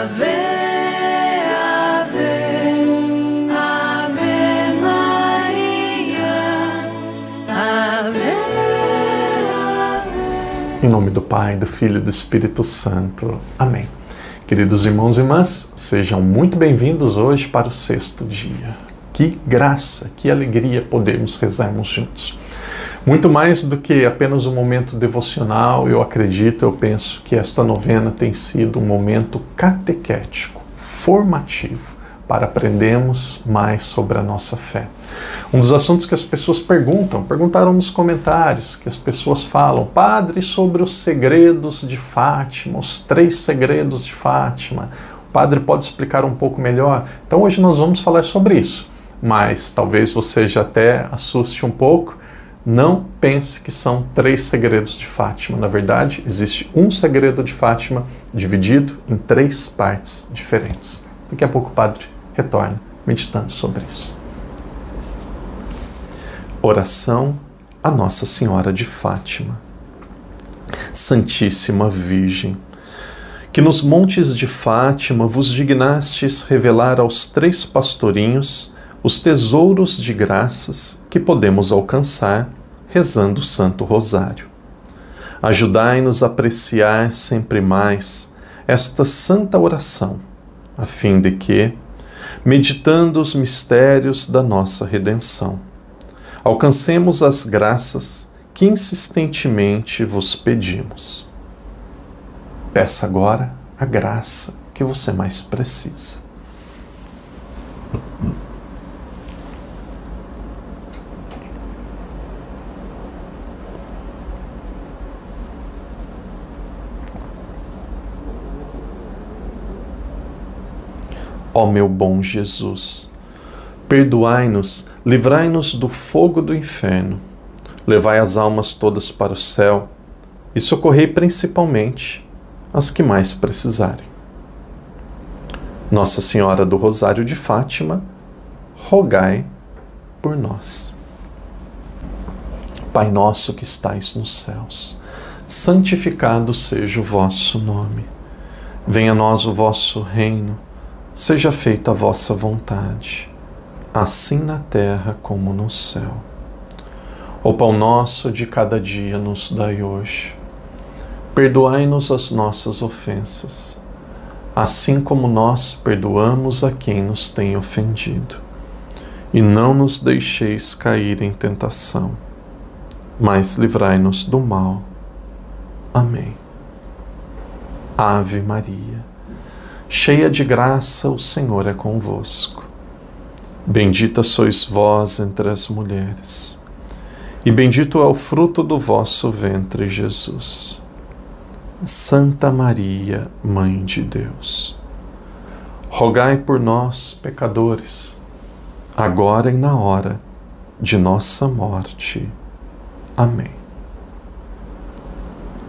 Ave, ave, ave Maria. Ave, ave. Em nome do Pai, do Filho e do Espírito Santo. Amém. Queridos irmãos e irmãs, sejam muito bem-vindos hoje para o 6º dia. Que graça, que alegria podermos rezarmos juntos. Muito mais do que apenas um momento devocional, eu acredito, eu penso que esta novena tem sido um momento catequético, formativo, para aprendermos mais sobre a nossa fé. Um dos assuntos que as pessoas perguntaram nos comentários, que as pessoas falam, Padre, sobre os segredos de Fátima, os 3 segredos de Fátima. O Padre pode explicar um pouco melhor? Então hoje nós vamos falar sobre isso, mas talvez você já até assuste um pouco. Não pense que são 3 segredos de Fátima. Na verdade, existe um segredo de Fátima dividido em 3 partes diferentes. Daqui a pouco o Padre retorna meditando sobre isso. Oração a Nossa Senhora de Fátima. Santíssima Virgem, que nos montes de Fátima vos dignastes revelar aos 3 pastorinhos os tesouros de graças que podemos alcançar rezando o Santo Rosário. Ajudai-nos a apreciar sempre mais esta santa oração, a fim de que, meditando os mistérios da nossa redenção, alcancemos as graças que insistentemente vos pedimos. Peça agora a graça que você mais precisa. Ó meu bom Jesus, perdoai-nos, livrai-nos do fogo do inferno, levai as almas todas para o céu e socorrei principalmente as que mais precisarem. Nossa Senhora do Rosário de Fátima, rogai por nós. Pai nosso que estais nos céus, santificado seja o vosso nome. Venha a nós o vosso reino. Seja feita a vossa vontade, assim na terra como no céu. O pão nosso de cada dia nos dai hoje. Perdoai-nos as nossas ofensas, assim como nós perdoamos a quem nos tem ofendido. E não nos deixeis cair em tentação, mas livrai-nos do mal. Amém. Ave Maria, cheia de graça, o Senhor é convosco. Bendita sois vós entre as mulheres, e bendito é o fruto do vosso ventre, Jesus. Santa Maria, Mãe de Deus, rogai por nós, pecadores, agora e na hora de nossa morte. Amém.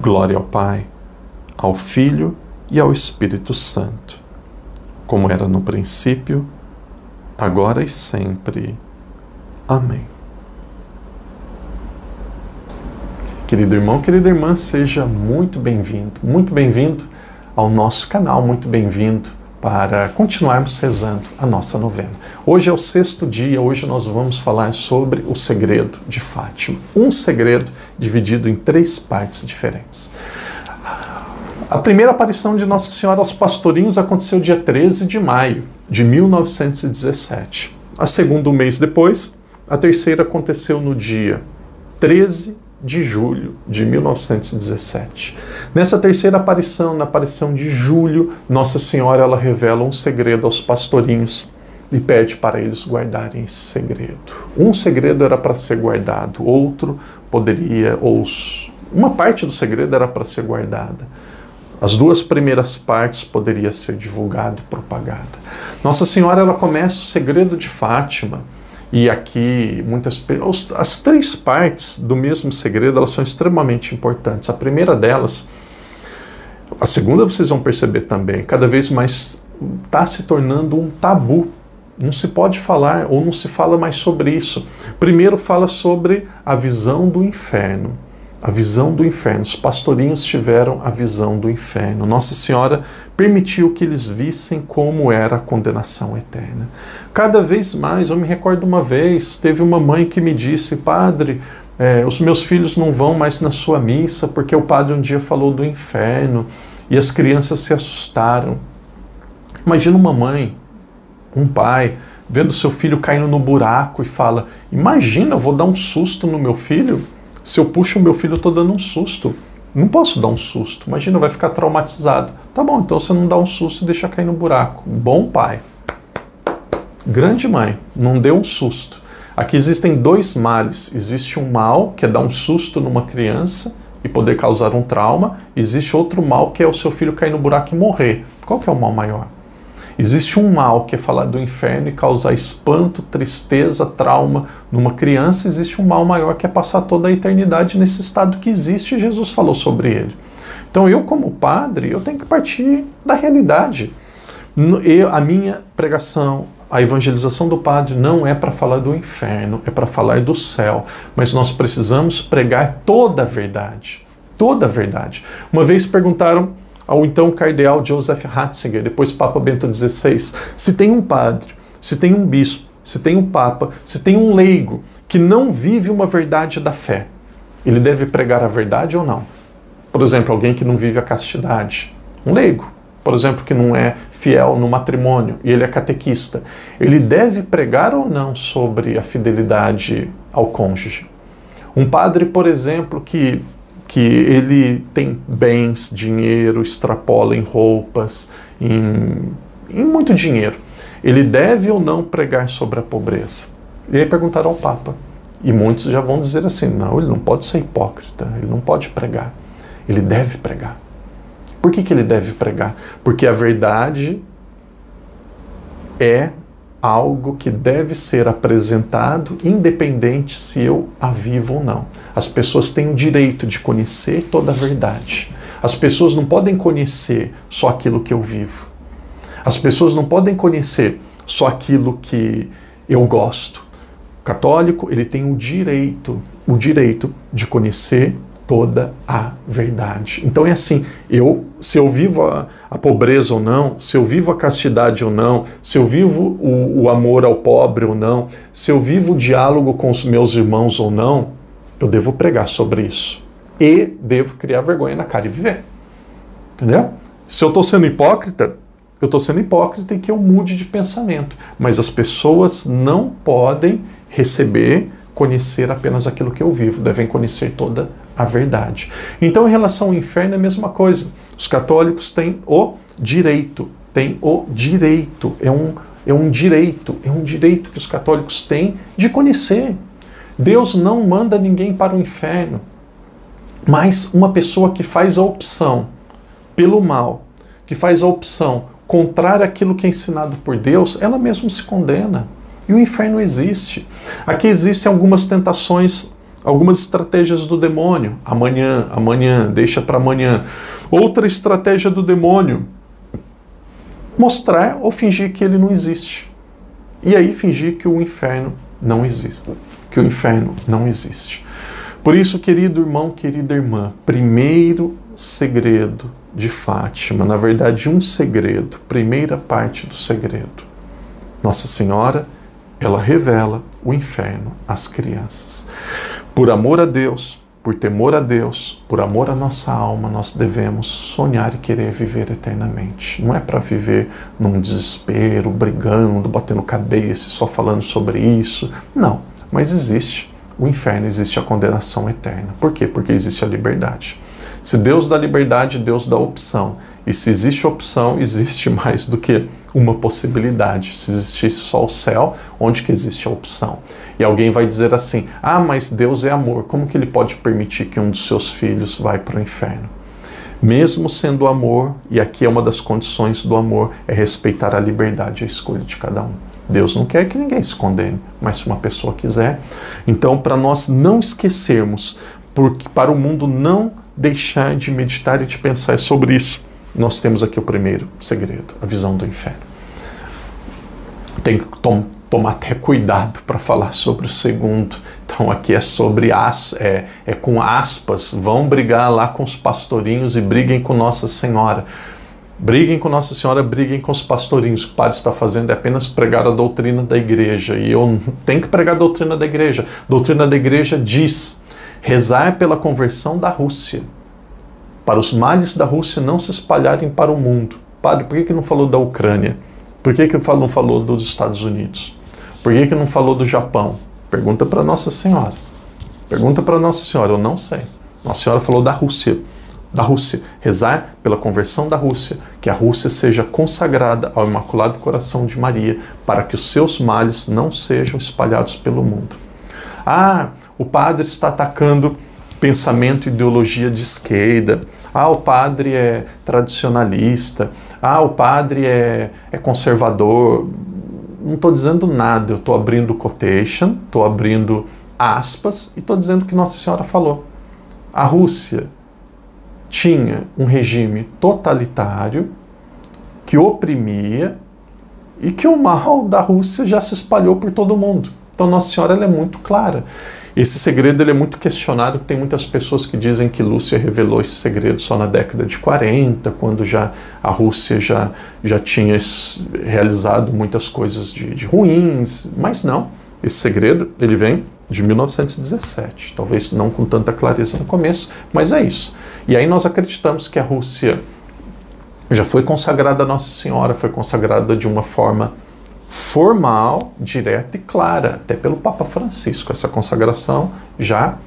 Glória ao Pai, ao Filho e ao Espírito Santo, como era no princípio, agora e sempre. Amém. Querido irmão, querida irmã, seja muito bem-vindo ao nosso canal, muito bem-vindo para continuarmos rezando a nossa novena. Hoje é o 6º dia, hoje nós vamos falar sobre o segredo de Fátima. Um segredo dividido em 3 partes diferentes. A primeira aparição de Nossa Senhora aos pastorinhos aconteceu dia 13 de maio de 1917. A segunda, um mês depois, a terceira aconteceu no dia 13 de julho de 1917. Nessa terceira aparição, na aparição de julho, Nossa Senhora ela revela um segredo aos pastorinhos e pede para eles guardarem esse segredo. Um segredo era para ser guardado, outro poderia, ou uma parte do segredo era para ser guardada. As 2 primeiras partes poderiam ser divulgada e propagada. Nossa Senhora ela começa o segredo de Fátima, e aqui as 3 partes do mesmo segredo elas são extremamente importantes. A primeira delas, a segunda vocês vão perceber também, cada vez mais está se tornando um tabu. Não se pode falar ou não se fala mais sobre isso. Primeiro fala sobre a visão do inferno. A visão do inferno. Os pastorinhos tiveram a visão do inferno. Nossa Senhora permitiu que eles vissem como era a condenação eterna. Cada vez mais, eu me recordo uma vez, teve uma mãe que me disse: padre, os meus filhos não vão mais na sua missa porque o padre um dia falou do inferno e as crianças se assustaram. Imagina uma mãe, um pai, vendo seu filho caindo no buraco e fala: imagina, eu vou dar um susto no meu filho? Se eu puxo o meu filho, eu estou dando um susto. Não posso dar um susto. Imagina, vai ficar traumatizado. Tá bom, então você não dá um susto e deixa cair no buraco. Bom pai. Grande mãe, não deu um susto. Aqui existem dois males. Existe um mal, que é dar um susto numa criança e poder causar um trauma. Existe outro mal, que é o seu filho cair no buraco e morrer. Qual que é o mal maior? Existe um mal, que é falar do inferno e causar espanto, tristeza, trauma numa criança. Existe um mal maior, que é passar toda a eternidade nesse estado que existe e Jesus falou sobre ele. Então eu, como padre, eu tenho que partir da realidade. A minha pregação, a evangelização do padre não é para falar do inferno, é para falar do céu. Mas nós precisamos pregar toda a verdade. Toda a verdade. Uma vez perguntaram ao então cardeal Joseph Ratzinger, depois Papa Bento XVI, se tem um padre, se tem um bispo, se tem um papa, se tem um leigo que não vive uma verdade da fé, ele deve pregar a verdade ou não? Por exemplo, alguém que não vive a castidade, um leigo, por exemplo, que não é fiel no matrimônio e ele é catequista, ele deve pregar ou não sobre a fidelidade ao cônjuge? Um padre, por exemplo, que ele tem bens, dinheiro, extrapola em roupas, em muito dinheiro. Ele deve ou não pregar sobre a pobreza? E aí perguntaram ao Papa. E muitos já vão dizer assim: não, ele não pode ser hipócrita, ele não pode pregar. Ele deve pregar. Por que ele deve pregar? Porque a verdade é algo que deve ser apresentado independente se eu a vivo ou não. As pessoas têm o direito de conhecer toda a verdade. As pessoas não podem conhecer só aquilo que eu vivo. As pessoas não podem conhecer só aquilo que eu gosto. O católico, ele tem o direito de conhecer toda a verdade. Então é assim, se eu vivo a pobreza ou não, se eu vivo a castidade ou não, se eu vivo o amor ao pobre ou não, se eu vivo o diálogo com os meus irmãos ou não, eu devo pregar sobre isso. E devo criar vergonha na cara e viver. Entendeu? Se eu estou sendo hipócrita, eu estou sendo hipócrita e que eu mude de pensamento. Mas as pessoas não podem conhecer apenas aquilo que eu vivo, devem conhecer toda a verdade. Então, em relação ao inferno, é a mesma coisa. Os católicos têm o direito, é um direito que os católicos têm de conhecer. Deus não manda ninguém para o inferno, mas uma pessoa que faz a opção pelo mal, que faz a opção contrária àquilo que é ensinado por Deus, ela mesma se condena. E o inferno existe. Aqui existem algumas tentações, algumas estratégias do demônio. Amanhã, deixa para amanhã. Outra estratégia do demônio: mostrar ou fingir que ele não existe. E aí fingir que o inferno não existe. Que o inferno não existe. Por isso, querido irmão, querida irmã, primeiro segredo de Fátima, na verdade um segredo, primeira parte do segredo. Nossa Senhora, ela revela o inferno às crianças. Por amor a Deus, por temor a Deus, por amor à nossa alma, nós devemos sonhar e querer viver eternamente. Não é para viver num desespero, brigando, batendo cabeça, só falando sobre isso. Não, mas existe o inferno, existe a condenação eterna. Por quê? Porque existe a liberdade. Se Deus dá liberdade, Deus dá opção. E se existe opção, existe mais do que uma possibilidade. Se existisse só o céu, onde que existe a opção? E alguém vai dizer assim: ah, mas Deus é amor, como que ele pode permitir que um dos seus filhos vá para o inferno? Mesmo sendo amor, e aqui é uma das condições do amor, é respeitar a liberdade e a escolha de cada um. Deus não quer que ninguém se condene, mas se uma pessoa quiser. Então, para nós não esquecermos, para o mundo não deixar de meditar e de pensar sobre isso, nós temos aqui o primeiro segredo, a visão do inferno. Tem que tomar até cuidado para falar sobre o segundo. Então aqui é sobre com aspas, vão brigar lá com os pastorinhos e briguem com Nossa Senhora. Briguem com Nossa Senhora, briguem com os pastorinhos. O que o padre está fazendo é apenas pregar a doutrina da igreja. E eu tenho que pregar a doutrina da igreja. A doutrina da igreja diz: rezar pela conversão da Rússia, para os males da Rússia não se espalharem para o mundo. Padre, por que não falou da Ucrânia? Por que não falou dos Estados Unidos? Por que não falou do Japão? Pergunta para Nossa Senhora. Pergunta para Nossa Senhora, eu não sei. Nossa Senhora falou da Rússia. Da Rússia, rezar pela conversão da Rússia, que a Rússia seja consagrada ao Imaculado Coração de Maria, para que os seus males não sejam espalhados pelo mundo. Ah, o padre está atacando pensamento e ideologia de esquerda. Ah, o padre é tradicionalista. Ah, o padre é conservador. Não estou dizendo nada, eu estou abrindo quotation, estou abrindo aspas e estou dizendo o que Nossa Senhora falou. A Rússia tinha um regime totalitário que oprimia e que o mal da Rússia já se espalhou por todo o mundo. Então Nossa Senhora ela é muito clara. Esse segredo ele é muito questionado, tem muitas pessoas que dizem que Lúcia revelou esse segredo só na década de 40, quando a Rússia já tinha realizado muitas coisas de ruins, mas não. Esse segredo ele vem de 1917, talvez não com tanta clareza no começo, mas é isso. E aí nós acreditamos que a Rússia já foi consagrada a Nossa Senhora, foi consagrada de uma forma formal, direta e clara, até pelo Papa Francisco. Essa consagração já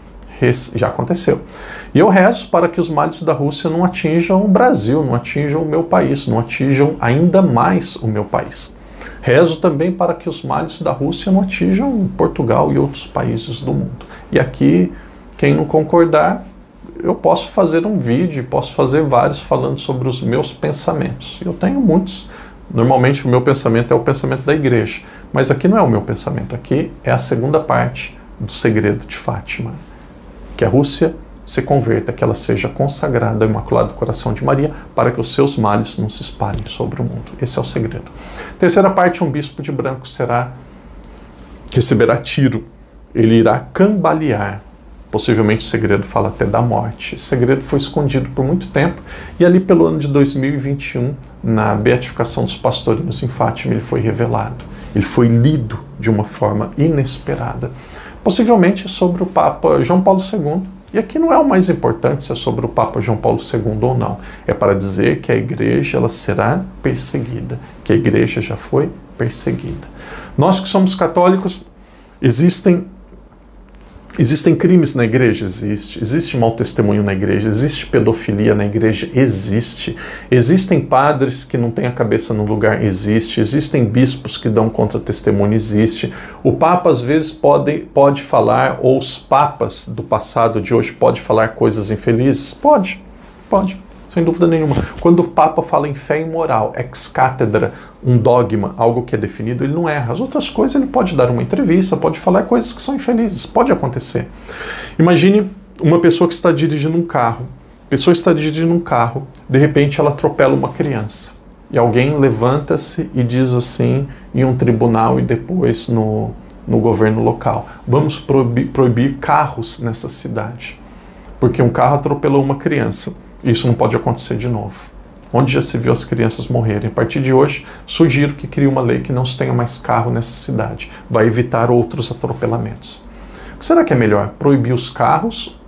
aconteceu. E eu rezo para que os males da Rússia não atinjam o Brasil, não atinjam o meu país, não atinjam ainda mais o meu país. Rezo também para que os males da Rússia não atinjam Portugal e outros países do mundo. E aqui, quem não concordar, eu posso fazer um vídeo, posso fazer vários falando sobre os meus pensamentos. Eu tenho muitos. Normalmente o meu pensamento é o pensamento da igreja. Mas aqui não é o meu pensamento, aqui é a segunda parte do segredo de Fátima. Que a Rússia se converta, que ela seja consagrada ao Imaculado Coração de Maria, para que os seus males não se espalhem sobre o mundo. Esse é o segredo. Terceira parte, um bispo de branco receberá tiro. Ele irá cambalear. Possivelmente o segredo fala até da morte. Esse segredo foi escondido por muito tempo e ali pelo ano de 2021, na beatificação dos pastorinhos em Fátima, ele foi revelado. Ele foi lido de uma forma inesperada. Possivelmente é sobre o Papa João Paulo II. E aqui não é o mais importante se é sobre o Papa João Paulo II ou não. É para dizer que a igreja ela será perseguida, que a igreja já foi perseguida. Nós que somos católicos, existem crimes na igreja? Existe mau testemunho na igreja, existe pedofilia na igreja? Existe. Existem padres que não têm a cabeça no lugar? Existe. Existem bispos que dão contra-testemunho? Existe. O Papa às vezes pode falar, ou os papas do passado de hoje podem falar coisas infelizes? Pode, sem dúvida nenhuma. Quando o Papa fala em fé e moral, ex cátedra, um dogma, algo que é definido, ele não erra. As outras coisas ele pode dar uma entrevista, pode falar coisas que são infelizes, pode acontecer. Imagine uma pessoa que está dirigindo um carro. A pessoa está dirigindo um carro, de repente ela atropela uma criança. E alguém levanta-se e diz assim, em um tribunal e depois no governo local: vamos proibir carros nessa cidade, porque um carro atropelou uma criança. Isso não pode acontecer de novo. Onde já se viu as crianças morrerem? A partir de hoje, sugiro que crie uma lei que não se tenha mais carro nessa cidade. Vai evitar outros atropelamentos. O que será que é melhor? Proibir os carros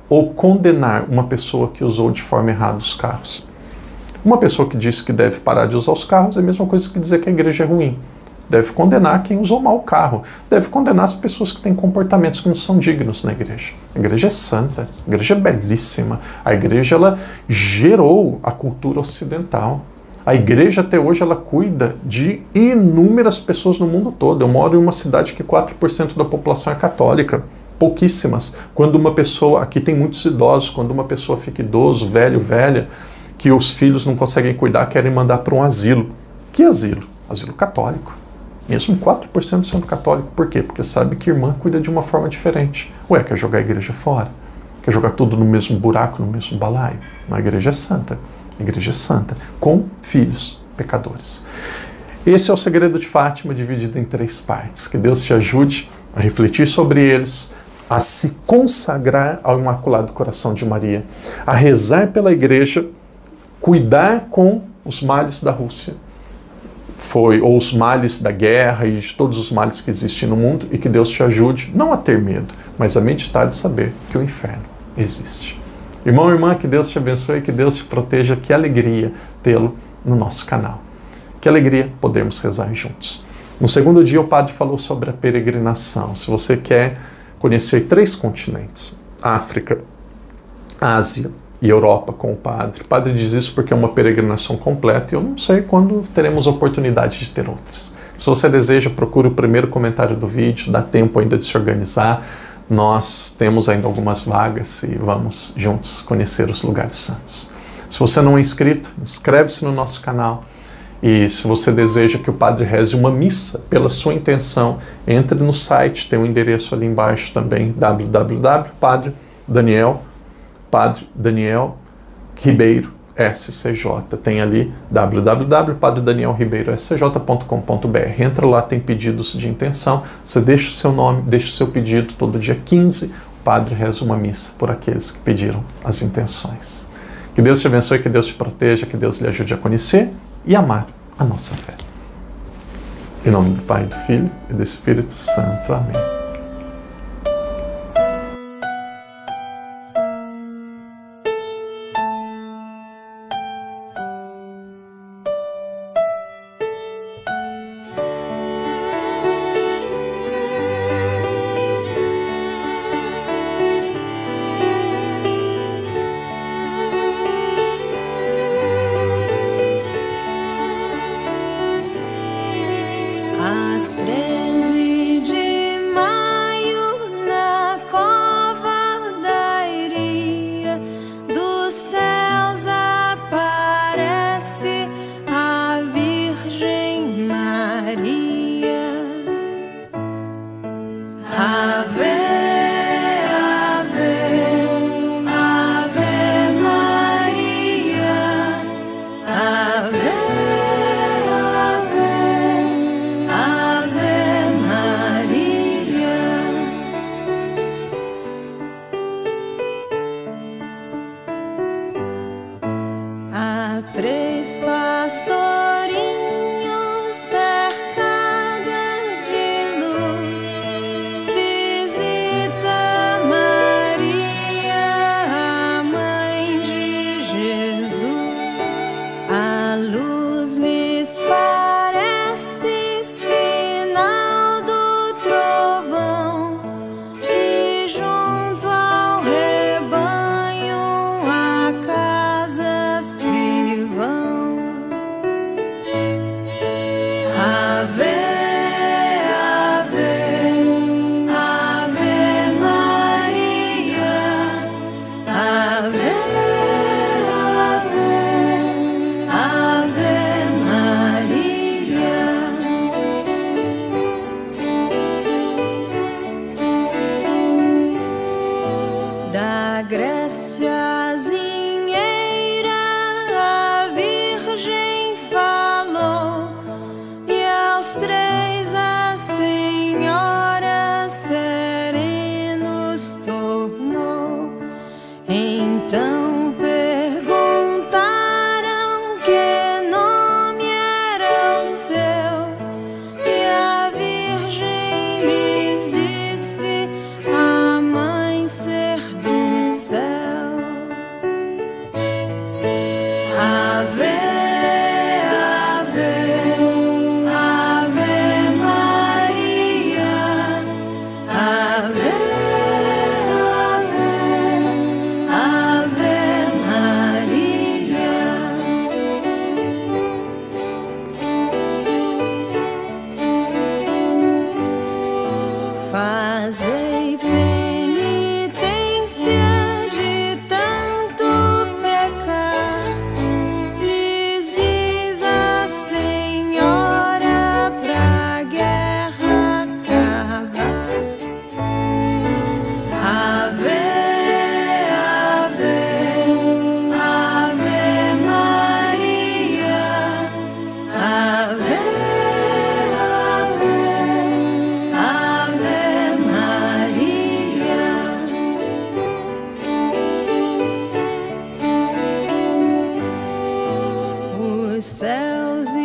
ou condenar uma pessoa que usou de forma errada os carros? Uma pessoa que disse que deve parar de usar os carros é a mesma coisa que dizer que a igreja é ruim. Deve condenar quem usou mal o carro. Deve condenar as pessoas que têm comportamentos que não são dignos na igreja. A igreja é santa, a igreja é belíssima. A igreja ela gerou a cultura ocidental. A igreja até hoje ela cuida de inúmeras pessoas no mundo todo. Eu moro em uma cidade que 4% da população é católica. Pouquíssimas. Quando uma pessoa, aqui tem muitos idosos, quando uma pessoa fica idoso, velho, velha, que os filhos não conseguem cuidar, querem mandar para um asilo. Que asilo? Asilo católico. Mesmo 4% sendo católico. Por quê? Porque sabe que irmã cuida de uma forma diferente. Ué, quer jogar a igreja fora? Quer jogar tudo no mesmo buraco, no mesmo balaio? Não, a igreja é santa. A igreja é santa, com filhos pecadores. Esse é o segredo de Fátima, dividido em 3 partes. Que Deus te ajude a refletir sobre eles, a se consagrar ao Imaculado Coração de Maria, a rezar pela Igreja, cuidar com os males da Rússia, ou os males da guerra e de todos os males que existem no mundo, e que Deus te ajude não a ter medo, mas a meditar e saber que o inferno existe. Irmão e irmã, que Deus te abençoe, que Deus te proteja, que alegria tê-lo no nosso canal. Que alegria podermos rezar juntos. No segundo dia, o Padre falou sobre a peregrinação. Se você quer conhecer 3 continentes, África, Ásia e Europa com o Padre. O Padre diz isso porque é uma peregrinação completa e eu não sei quando teremos oportunidade de ter outras. Se você deseja, procure o primeiro comentário do vídeo, dá tempo ainda de se organizar. Nós temos ainda algumas vagas e vamos juntos conhecer os lugares santos. Se você não é inscrito, inscreve-se no nosso canal. E se você deseja que o Padre reze uma missa pela sua intenção, entre no site, tem um endereço ali embaixo também, www.padredaniel.com. Padre Daniel Ribeiro SCJ. Tem ali www.padredanielribeiroscj.com.br. Entra lá, tem pedidos de intenção. Você deixa o seu nome, deixa o seu pedido. Todo dia 15, o Padre reza uma missa por aqueles que pediram as intenções. Que Deus te abençoe, que Deus te proteja, que Deus lhe ajude a conhecer e amar a nossa fé. Em nome do Pai, do Filho e do Espírito Santo. Amém. A 13 de maio, na cova da Iria, dos céus aparece a Virgem Maria. Ave, ave, ave Maria. Ave, há 3 pastorinhos cercados de luz. Visita Maria, a mãe de Jesus. A luz lhes parece sinal do trovão, e junto ao rebanho a casa se vão. Ave, ave, ave Maria. Ave, ave, ave céus